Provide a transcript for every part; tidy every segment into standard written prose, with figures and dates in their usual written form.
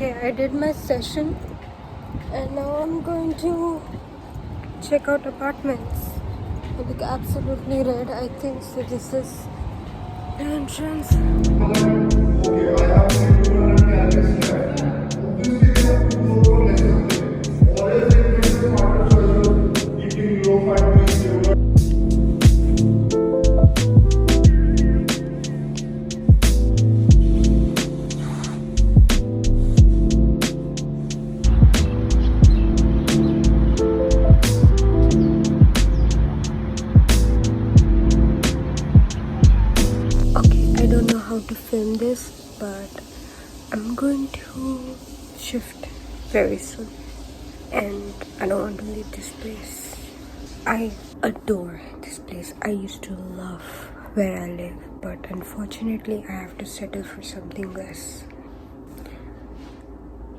Okay, I did my session and now I'm going to check out apartments. I look absolutely red. I think so. This is the entrance. I don't know how to film this, but I'm going to shift very soon and I don't want to leave this place. I adore this place. I used to love where I live, but unfortunately I have to settle for something less.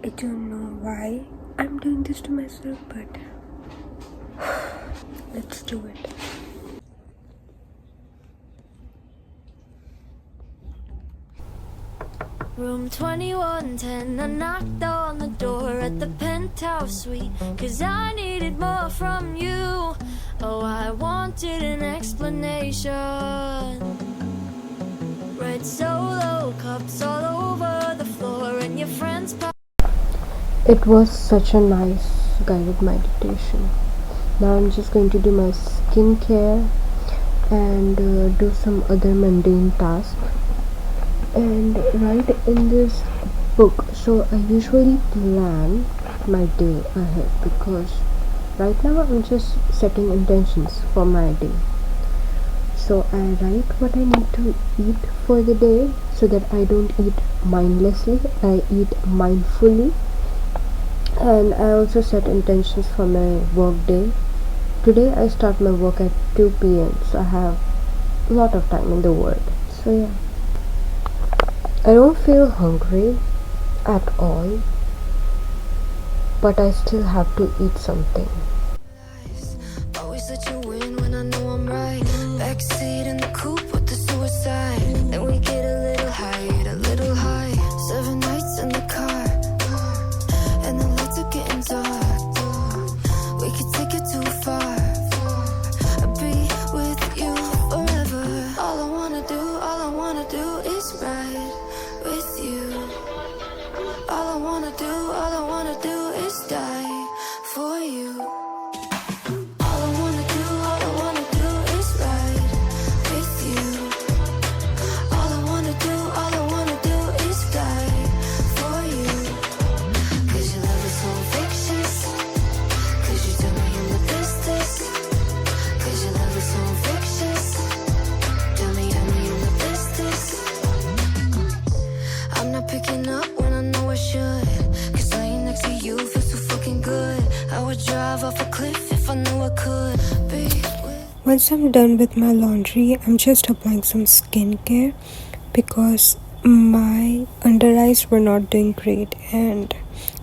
I don't know why I'm doing this to myself, but let's do it. Room 2110, I knocked on the door at the penthouse suite, 'cause I needed more from you. Oh, I wanted an explanation. Red Solo cups all over the floor and your friends. It was such a nice guided meditation. Now I'm just going to do my skincare and do some other mundane tasks and write in this book. So I usually plan my day ahead because right now I'm just setting intentions for my day. So I write what I need to eat for the day so that I don't eat mindlessly, I eat mindfully. And I also set intentions for my work day. Today I start my work at 2 p.m. so I have a lot of time in the world. So yeah, I don't feel hungry at all, but I still have to eat something. Always let you win when I know I'm right. Backseat in the coupe with the suicide. Then we get a little high. 7 nights in the car, and the lights are getting dark. We could take it too far. I'll be with you forever. All I wanna do is ride with you. All I wanna do is die for you. All I wanna do is ride with you. All I wanna do is die for you. 'Cause your love is so vicious. 'Cause you tell me I'm the bestest. 'Cause your love is so vicious. Tell me I'm the bestest. I'm not picking up when I know I should. 'Cause laying next to you feels so fucking good. I would drive off a cliff if I knew I could be with. Once I'm done with my laundry, I'm just applying some skincare because my under eyes were not doing great and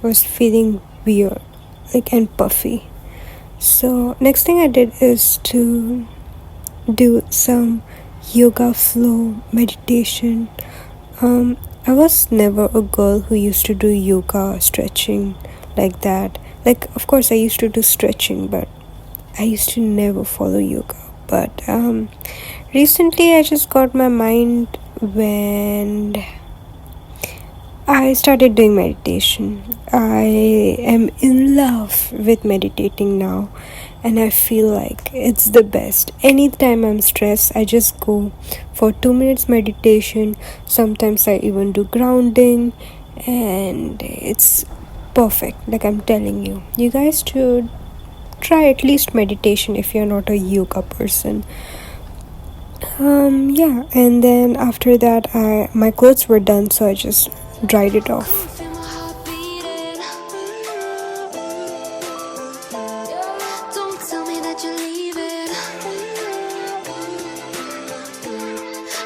I was feeling weird, and puffy. So next thing I did is to do some yoga flow meditation. I was never a girl who used to do yoga stretching like that. Of course I used to do stretching, but I used to never follow yoga. But recently I just got my mind when I started doing meditation. I am in love with meditating now, and I feel like it's the best. Anytime I'm stressed, I just go for 2 minutes meditation. Sometimes I even do grounding, and it's perfect. I'm telling you, you guys should try at least meditation if you're not a yoga person. Yeah, and then after that my clothes were done, so I just dried it off. Feel my heart beating. Don't tell me that you're leaving.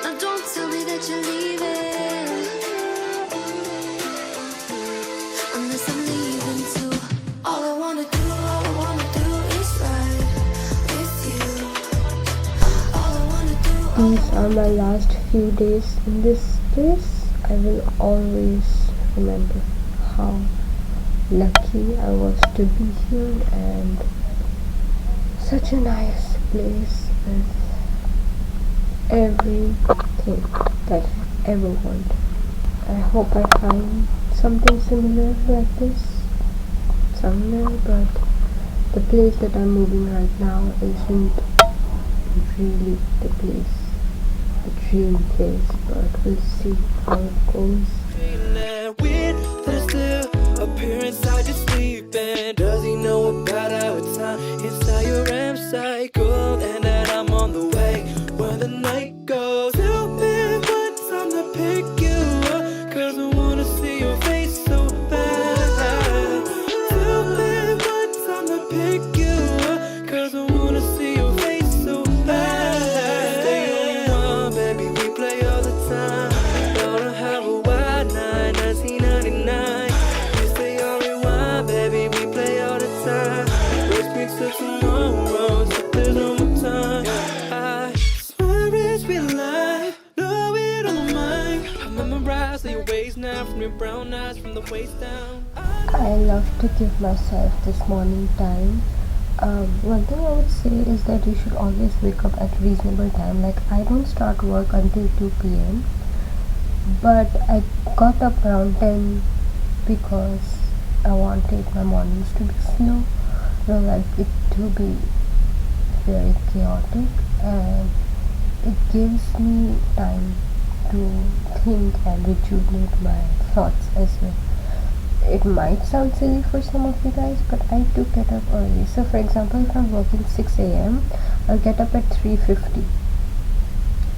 No, don't tell me that you're leaving. Unless I'm leaving too. All I wanna do is ride with you. All I wanna do. These are my last few days in this place. I will always remember how lucky I was to be here, and such a nice place with everything that I ever want. I hope I find something similar like this somewhere, but the place that I'm moving right now isn't really the place, the dream place, but we'll see how it goes. Weird that I still appear inside your sleeping. Does he know about our time inside your REM cycle? And that I'm on the way when the night goes. Tell me what time to pick you up, 'cause I wanna see your face so bad. Tell me what time to pick you up, 'cause I wanna see your face so bad. Stay on one, baby, we play all the time. Gonna have a wild night, 1999. We stay on rewind, baby, we play all the time. Race me to tomorrow, so there's no more time. I swear it's real life, know it on my mind. I memorize your ways now, from your brown eyes, from the waist down. I love to give myself this morning time. One thing I would say is that you should always wake up at reasonable time. Like, I don't start work until 2 p.m. but I got up around 10 because I wanted my mornings to be slow. I don't like it to be very chaotic, and it gives me time to think and rejuvenate my thoughts as well. It might sound silly for some of you guys, but I do get up early. So for example, if I'm working 6 a.m, I'll get up at 3:50.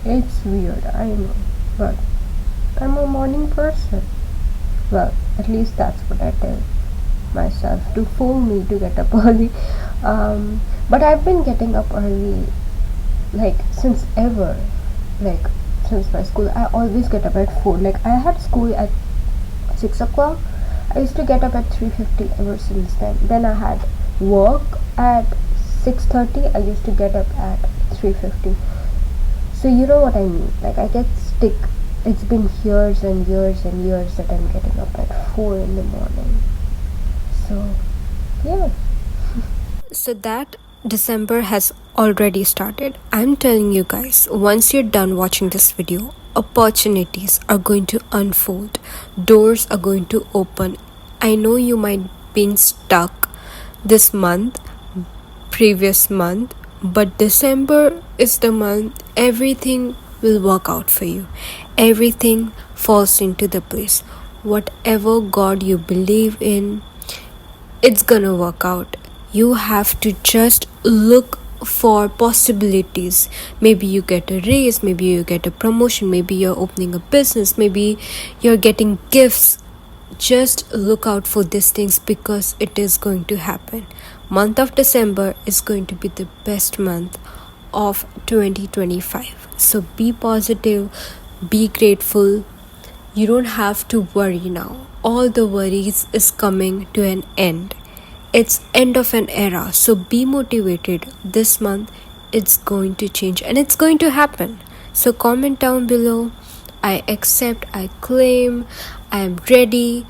It's weird, I know, but I'm a morning person. Well, at least that's what I tell myself, to fool me to get up early. But I've been getting up early like since ever, like since my school. I always get up at 4. Like, I had school at 6 o'clock. I used to get up at 3:50 ever since then. Then I had work at 6:30. I used to get up at 3:50. So you know what I mean. Like, I get stick. It's been years and years and years that I'm getting up at 4 in the morning. So yeah. So that December has already started. I'm telling you guys, once you're done watching this video, opportunities are going to unfold. Doors are going to open. I know you might be stuck this month, previous month, but December is the month everything will work out for you. Everything falls into the place. Whatever God you believe in, it's gonna work out. You have to just look for possibilities. Maybe you get a raise, maybe you get a promotion, maybe you're opening a business, maybe you're getting gifts. Just look out for these things, because it is going to happen. Month of December is going to be the best month of 2025. So be positive, be grateful. You don't have to worry now. All the worries is coming to an end. It's end of an era. So be motivated. This month it's going to change and it's going to happen. So comment down below. I accept, I claim, I am ready.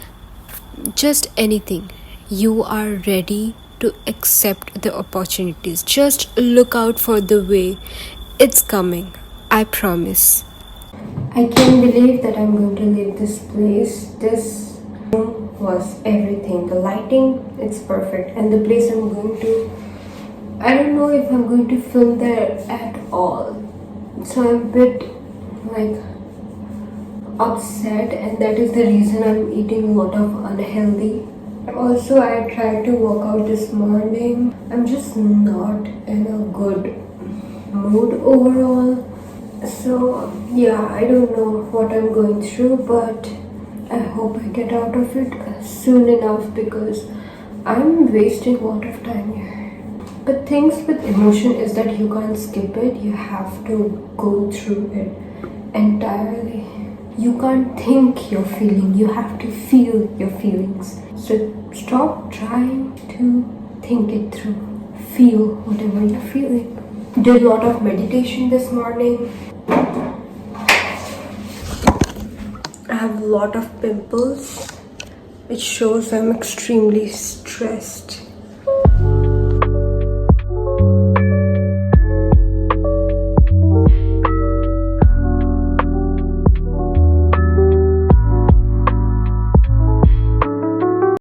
Just anything. You are ready to accept the opportunities. Just look out for the way. It's coming. I promise. I can't believe that I'm going to leave this place. This room was everything. The lighting, it's perfect. And the place I'm going to, I don't know if I'm going to film there at all. So I'm a bit like upset, and that is the reason I'm eating a lot of unhealthy. Also, I tried to work out this morning. I'm just not in a good mood overall. So yeah, I don't know what I'm going through, but I hope I get out of it soon enough, because I'm wasting a lot of time here. But things with emotion is that you can't skip it. You have to go through it entirely. You can't think your feeling. You have to feel your feelings. So stop trying to think it through. Feel whatever you're feeling. Did a lot of meditation this morning. I have a lot of pimples. It shows I'm extremely stressed.